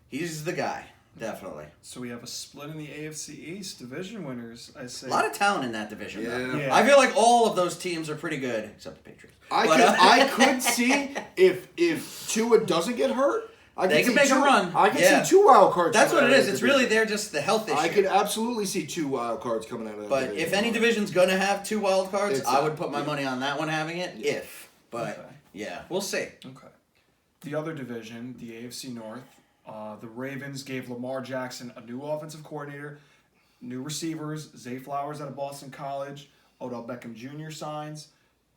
He's the guy. Definitely. So we have a split in the AFC East division winners, I say. A lot of talent in that division. Yeah. I feel like all of those teams are pretty good, except the Patriots. I could see if Tua doesn't get hurt, they could make a run. I could see 2 wild cards. That's what it is. It's really they're just the health issue. I could absolutely see 2 wild cards coming out of that. But division. if any division's gonna have 2 wild cards, I would put my money on that one having it. Yeah. We'll see. Okay. The other division, the AFC North, the Ravens gave Lamar Jackson a new offensive coordinator, new receivers, Zay Flowers out of Boston College, Odell Beckham Jr. signs.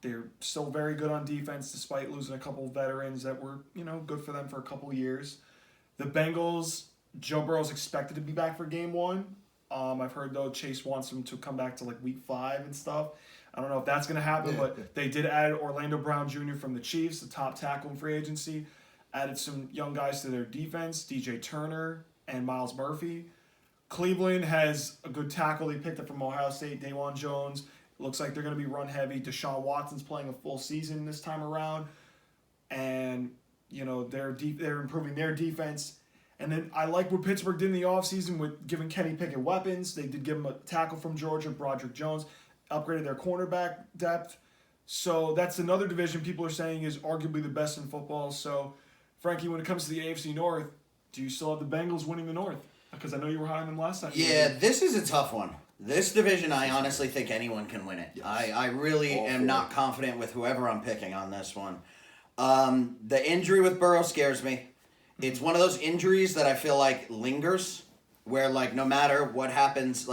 They're still very good on defense despite losing a couple of veterans that were, good for them for a couple of years. The Bengals, Joe Burrow's expected to be back for game 1. I've heard, though, Chase wants him to come back to, week 5 and stuff. I don't know if that's going to happen, but they did add Orlando Brown Jr. from the Chiefs, the top tackle in free agency. Added some young guys to their defense, DJ Turner and Miles Murphy. Cleveland has a good tackle they picked up from Ohio State, Dawan Jones. Looks like they're going to be run heavy. Deshaun Watson's playing a full season this time around. And, they're improving their defense. And then I like what Pittsburgh did in the offseason with giving Kenny Pickett weapons. They did give him a tackle from Georgia, Broderick Jones, upgraded their cornerback depth. So that's another division people are saying is arguably the best in football. So, Frankie, when it comes to the AFC North, do you still have the Bengals winning the North? Because I know you were high on them last time. Yeah, this is a tough one. This division, I honestly think anyone can win it. Yes. I really am not confident with whoever I'm picking on this one. The injury with Burrow scares me. It's one of those injuries that I feel like lingers, where no matter what happens,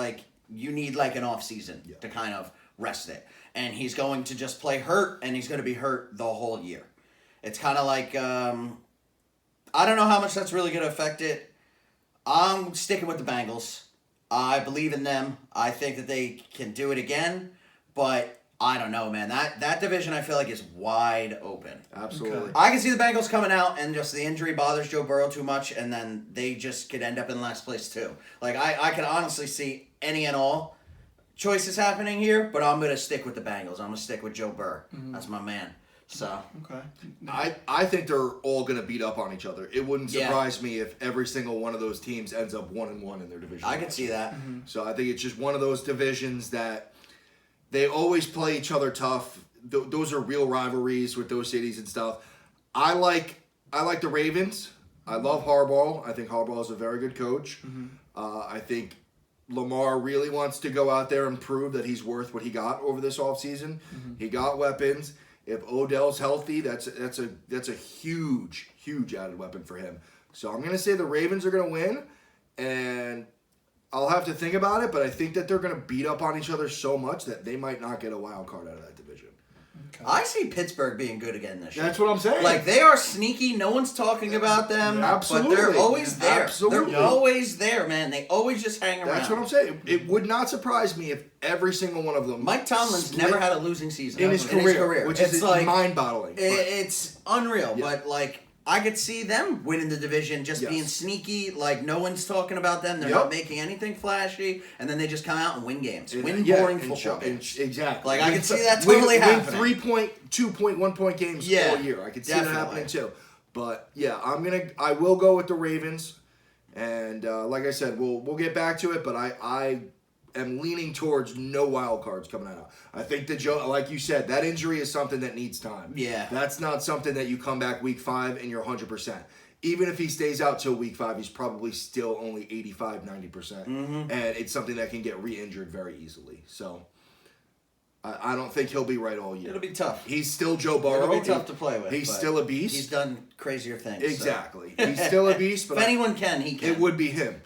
you need an off season to kind of rest it. And he's going to just play hurt, and he's going to be hurt the whole year. It's kind of like, I don't know how much that's really going to affect it. I'm sticking with the Bengals. I believe in them. I think that they can do it again, but I don't know, man. That division I feel like is wide open. Absolutely. Okay. I can see the Bengals coming out and just the injury bothers Joe Burrow too much, and then they just could end up in last place too. I can honestly see any and all choices happening here, but I'm going to stick with the Bengals. I'm going to stick with Joe Burrow. Mm-hmm. That's my man. So okay, I think they're all going to beat up on each other. It wouldn't surprise me if every single one of those teams ends up 1-1 in their division. I could see that. Mm-hmm. So I think it's just one of those divisions that they always play each other tough. Those are real rivalries with those cities and stuff. I like the Ravens. I love Harbaugh. I think Harbaugh is a very good coach. Mm-hmm. I think Lamar really wants to go out there and prove that he's worth what he got over this offseason. Mm-hmm. He got weapons. If Odell's healthy, that's a huge added weapon for him. So I'm gonna say the Ravens are gonna win, and I'll have to think about it. But I think that they're gonna beat up on each other so much that they might not get a wild card out of that division. Okay. I see Pittsburgh being good again this year. That's what I'm saying. They are sneaky. No one's talking about them. Yeah, absolutely. But they're always there. Absolutely. They're always there, man. They always just hang around. That's what I'm saying. It would not surprise me if every single one of them. Mike Tomlin's never had a losing season in his career, which is mind-boggling. It's unreal, but I could see them winning the division, just being sneaky. No one's talking about them. They're not making anything flashy, and then they just come out and win games, boring football games. Exactly. I could see that totally happening. Win 3-point, 2-point, 1-point games all year. I could see that happening too. But I will go with the Ravens, and like I said, we'll get back to it. But I am leaning towards no wild cards coming out. I think that like you said, that injury is something that needs time. Yeah. That's not something that you come back week 5 and you're 100%. Even if he stays out till week 5, he's probably still only 85, 90%. Mm-hmm. And it's something that can get re-injured very easily. So I don't think he'll be right all year. It'll be tough. He's still Joe Burrow. It'll be tough to play with. He's still a beast. He's done crazier things. Exactly. So. He's still a beast. But if anyone can, he can. It would be him.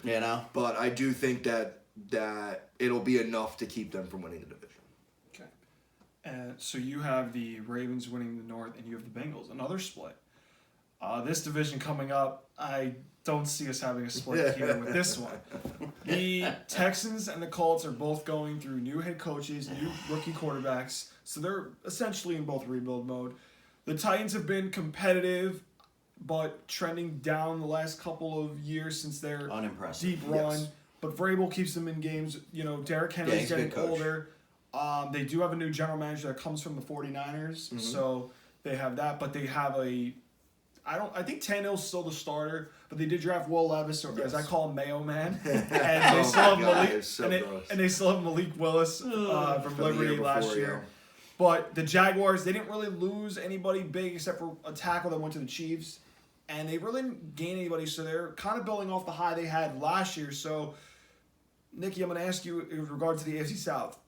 But I do think that it'll be enough to keep them from winning the division. Okay. So you have the Ravens winning the North, and you have the Bengals. Another split. This division coming up, I don't see us having a split here with this one. The Texans and the Colts are both going through new head coaches, new rookie quarterbacks, so they're essentially in both rebuild mode. The Titans have been competitive, but trending down the last couple of years since their Unimpressive. deep run. Yes. But Vrabel keeps them in games. You know, Derrick Henry's he's a getting good coach. older. They do have a new general manager that comes from the 49ers, so they have that. But they have I think Tannehill's still the starter, but they did draft Will Levis, or as I call him, Mayo Man, and they still have Malik, and they still have Malik Willis from Liberty last year. But the Jaguars, they didn't really lose anybody big except for a tackle that went to the Chiefs, and they really didn't gain anybody, so they're kind of building off the high they had last year. So, Nicky, I'm going to ask you in regard to the AFC South.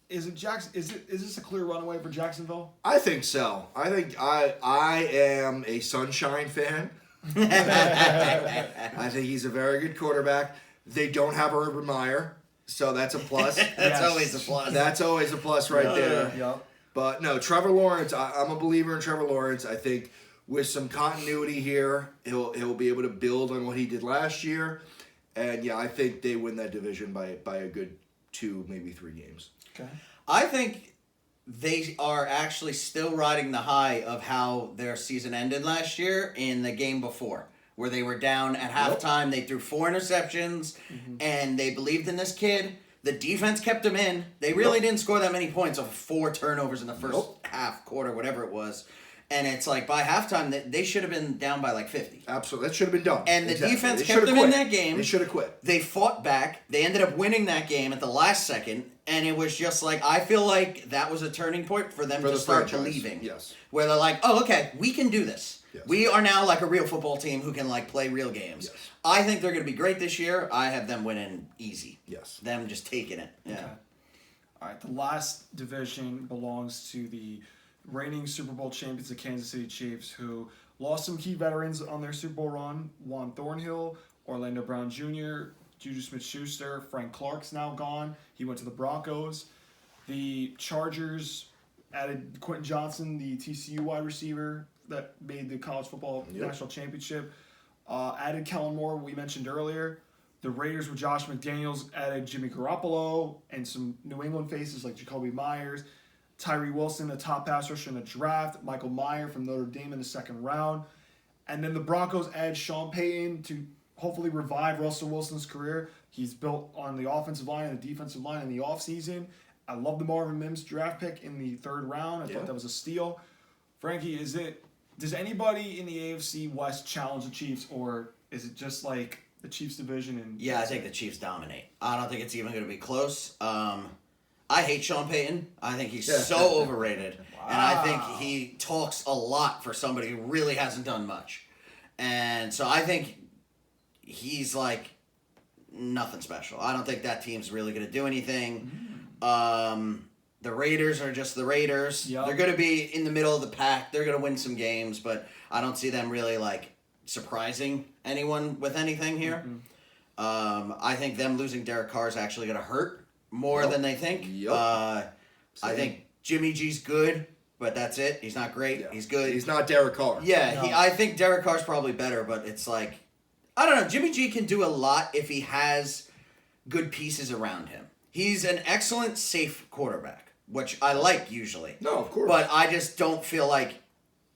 Is this a clear runaway for Jacksonville? I think so. I think I am a Sunshine fan. I think he's a very good quarterback. They don't have Urban Meyer, so that's a plus. That's always a plus. That's always a plus right there. Yeah. But no, Trevor Lawrence, I'm a believer in Trevor Lawrence. I think with some continuity here, he'll be able to build on what he did last year. And yeah, I think they win that division by a good 2, maybe 3 games. Okay. I think they are actually still riding the high of how their season ended last year in the game before, where they were down at halftime. They threw 4 interceptions, and they believed in this kid. The defense kept him in. They really didn't score that many points off 4 turnovers in the first half, quarter, whatever it was. And it's like by halftime, they should have been down by like 50. Absolutely. That should have been done. And the defense kept them in that game. They should have quit. They fought back. They ended up winning that game at the last second. And it was just like, I feel like that was a turning point for them to start believing. Yes. Where they're like, oh, okay, we can do this. Yes. We are now like a real football team who can like play real games. Yes. I think they're going to be great this year. I have them winning easy. Yes. Them just taking it. Yeah. Okay. All right. The last division belongs to the reigning Super Bowl champions, the Kansas City Chiefs, who lost some key veterans on their Super Bowl run. Juan Thornhill, Orlando Brown Jr., Juju Smith-Schuster, Frank Clark's now gone. He went to the Broncos. The Chargers added Quentin Johnson, the TCU wide receiver that made the college football national championship. Added Kellen Moore, we mentioned earlier. The Raiders with Josh McDaniels added Jimmy Garoppolo and some New England faces like Jacoby Myers. Tyree Wilson, the top pass rusher in the draft. Michael Mayer from Notre Dame in the second round. And then the Broncos add Sean Payton to hopefully revive Russell Wilson's career. He's built on the offensive line and the defensive line in the offseason. I love the Marvin Mims draft pick in the third round. I thought that was a steal. Frankie, does anybody in the AFC West challenge the Chiefs, or is it just like the Chiefs division? And Yeah, I think the Chiefs dominate. I don't think it's even going to be close. I hate Sean Payton. I think he's so overrated. And I think he talks a lot for somebody who really hasn't done much. And so I think he's like nothing special. I don't think that team's really going to do anything. The Raiders are just the Raiders. Yep. They're going to be in the middle of the pack. They're going to win some games, but I don't see them really like surprising anyone with anything here. I think them losing Derek Carr is actually going to hurt more than they think. I think Jimmy G's good, but that's it. He's not great. He's good. He's not Derek Carr. Yeah, I think Derek Carr's probably better, but it's like, I don't know. Jimmy G can do a lot if he has good pieces around him. He's an excellent, safe quarterback, which I like usually. No, of course. But I just don't feel like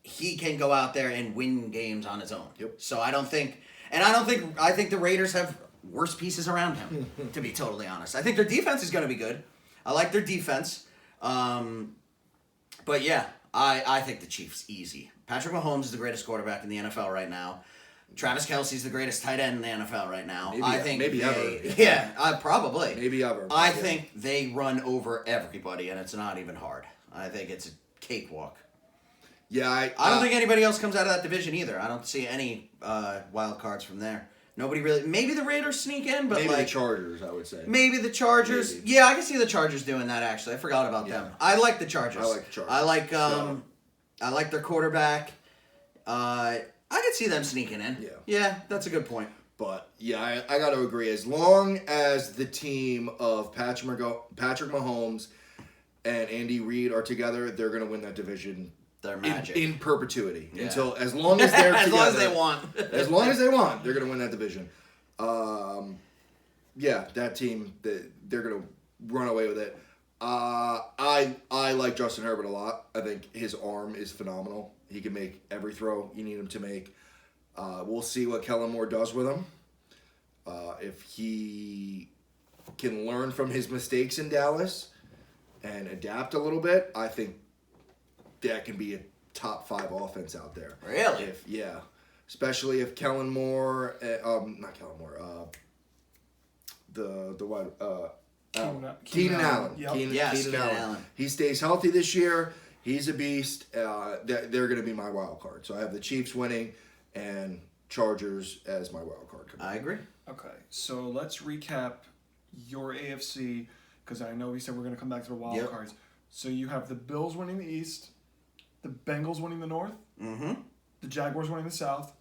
he can go out there and win games on his own. Yep. So I think the Raiders have worse pieces around him, to be totally honest. I think their defense is going to be good. I like their defense. But yeah, I think the Chiefs easy. Patrick Mahomes is the greatest quarterback in the NFL right now. Travis Kelce's the greatest tight end in the NFL right now. Maybe ever. Yeah, probably. Maybe ever. I think they run over everybody, and it's not even hard. I think it's a cakewalk. Yeah, I don't think anybody else comes out of that division either. I don't see any wild cards from there. Nobody really. Maybe the Raiders sneak in, but maybe like the Chargers, I would say. Maybe the Chargers. Maybe. Yeah, I can see the Chargers doing that. Actually, I forgot about them. I like the Chargers. I like the Chargers. I like their quarterback. I could see them sneaking in. Yeah, that's a good point. But yeah, I got to agree. As long as the team of Patrick Mahomes and Andy Reid are together, they're going to win that division. They're magic. In perpetuity. Yeah. Until, as long as they're as together. long as they want. As long as they want, they're going to win that division. Yeah, that team, they're going to run away with it. I like Justin Herbert a lot. I think his arm is phenomenal. He can make every throw you need him to make. We'll see what Kellen Moore does with him. If he can learn from his mistakes in Dallas and adapt a little bit, I think that can be a top 5 offense out there. Really? Especially if Kellen Moore, not Kellen Moore, the wide, Keenan Allen. Yep. Keenan Allen. He stays healthy this year. He's a beast. They're going to be my wild card. So I have the Chiefs winning and Chargers as my wild card. I agree. Okay, so let's recap your AFC, because I know we said we're going to come back to the wild cards. So you have the Bills winning the East, the Bengals winning the North, the Jaguars winning the South,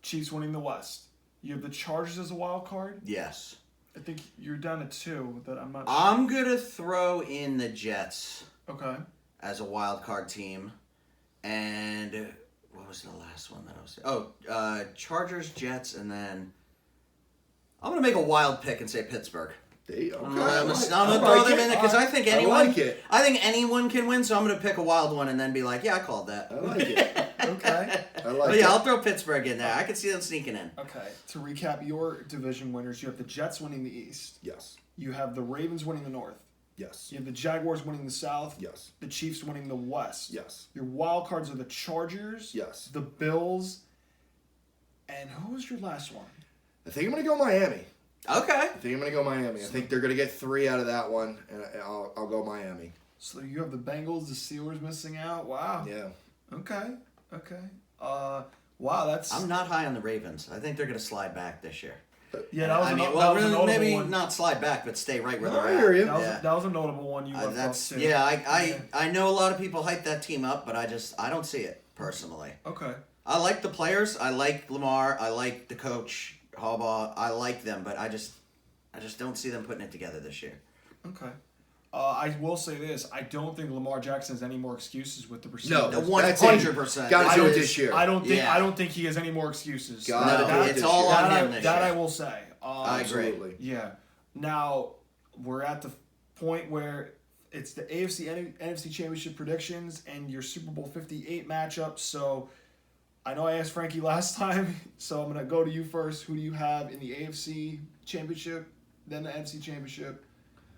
Chiefs winning the West. You have the Chargers as a wild card. Yes. I think you're down to 2, but I'm not sure. I'm going to throw in the Jets. Okay. As a wild card team. And what was the last one that I was saying? Oh, Chargers, Jets, and then I'm going to make a wild pick and say Pittsburgh. I'm going to throw them in there because I think anyone can win, so I'm going to pick a wild one and then be like, yeah, I called that. I like it. Okay. I'll throw Pittsburgh in there. I can see them sneaking in. Okay. To recap your division winners, you have the Jets winning the East. Yes. You have the Ravens winning the North. Yes. You have the Jaguars winning the South. Yes. The Chiefs winning the West. Yes. Your wild cards are the Chargers. Yes. The Bills. And who was your last one? I think I'm going to go Miami. Okay. I think I'm going to go Miami. I think they're going to get 3 out of that one, and I'll go Miami. So you have the Bengals, the Steelers missing out. Wow. Yeah. Okay. Wow, that's... I'm not high on the Ravens. I think they're going to slide back this year. Yeah, that was a notable maybe one. Not slide back, but stay right where they're I at. hear you. That was a notable one you left off too. Yeah, I know a lot of people hype that team up, but I don't see it personally. Okay. I like the players. I like Lamar. I like the coach Harbaugh. I like them, but I just don't see them putting it together this year. Okay. I will say this: I don't think Lamar Jackson has any more excuses with the receivers. No, 100%. Got to do it this year. I don't think he has any more excuses. It's all on him this year. That I will say. I agree. Absolutely. Yeah. Now we're at the point where it's the AFC NFC Championship predictions and your Super Bowl 58 matchup. So I know I asked Frankie last time, so I'm gonna go to you first. Who do you have in the AFC Championship, then the NFC Championship?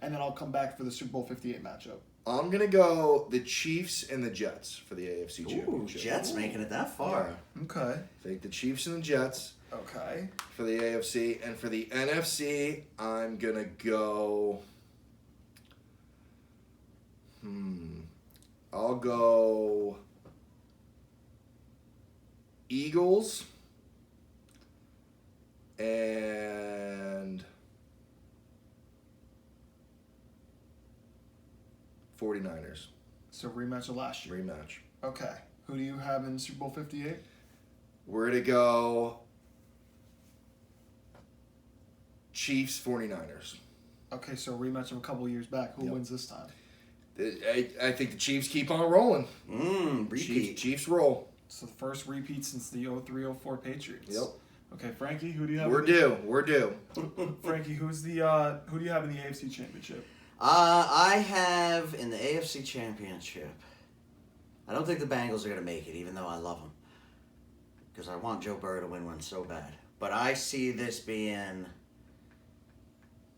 And then I'll come back for the Super Bowl 58 matchup. I'm going to go the Chiefs and the Jets for the AFC Championship. Championship. Jets making it that far. Yeah. Okay. I think the Chiefs and the Jets. Okay. For the AFC. And for the NFC, I'm going to go... I'll go... Eagles and 49ers. So rematch of last year. Rematch. Okay. Who do you have in Super Bowl 58? We're going to go Chiefs, 49ers. Okay, so rematch of a couple years back. Who wins this time? I think the Chiefs keep on rolling. Repeat. Chiefs roll. So the first repeat since the 03-04 Patriots. Yep. Okay, Frankie, who do you have? We're due. Frankie, who do you have in the AFC Championship? I have in the AFC Championship. I don't think the Bengals are going to make it, even though I love them. Because I want Joe Burrow to win one so bad. But I see this being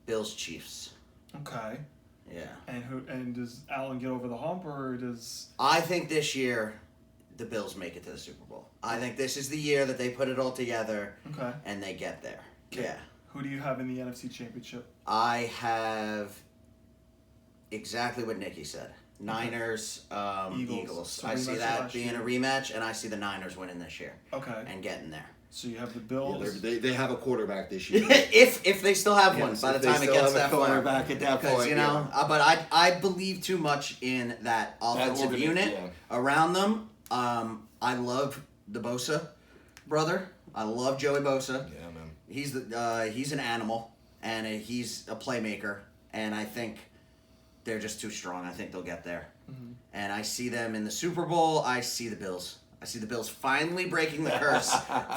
Bills-Chiefs. Okay. Yeah. And does Allen get over the hump, or does... I think this year the Bills make it to the Super Bowl. I think this is the year that they put it all together and they get there. Okay. Yeah. Who do you have in the NFC Championship? I have exactly what Nicky said. Niners, Eagles. So I see that being a rematch, and I see the Niners winning this year. Okay. And getting there. So you have the Bills. Yeah, they have a quarterback this year. if they still have one by the time it gets that far. Quarterback at that point, you know. But I believe too much in that offensive unit around them. I love the Bosa brother. I love Joey Bosa. Yeah, man. He's an animal, and he's a playmaker, and I think they're just too strong. I think they'll get there. And I see them in the Super Bowl. I see the Bills. I see the Bills finally breaking the curse.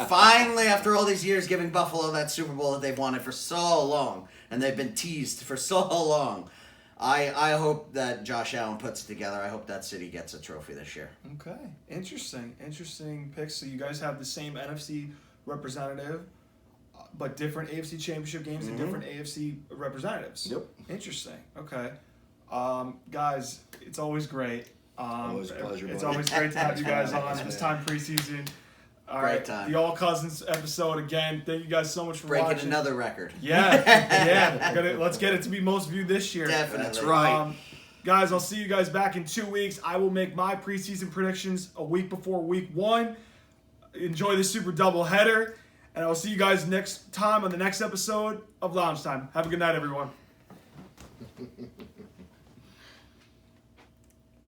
Finally, after all these years, giving Buffalo that Super Bowl that they've wanted for so long. And they've been teased for so long. I hope that Josh Allen puts it together. I hope that city gets a trophy this year. Okay. Interesting picks. So you guys have the same NFC representative, but different AFC championship games and different AFC representatives. Yep. Interesting. Okay. Guys, it's always great. Always a pleasure, It's buddy. always great to have you guys on this time preseason. All Great right, time. the All Cousins episode again. Thank you guys so much for Breaking watching. another record. Yeah. Let's get it to be most viewed this year. Definitely. That's right. Guys, I'll see you guys back in 2 weeks. I will make my preseason predictions a week before week 1. Enjoy the Super Doubleheader, and I will see you guys next time on the next episode of Loungetime. Have a good night, everyone.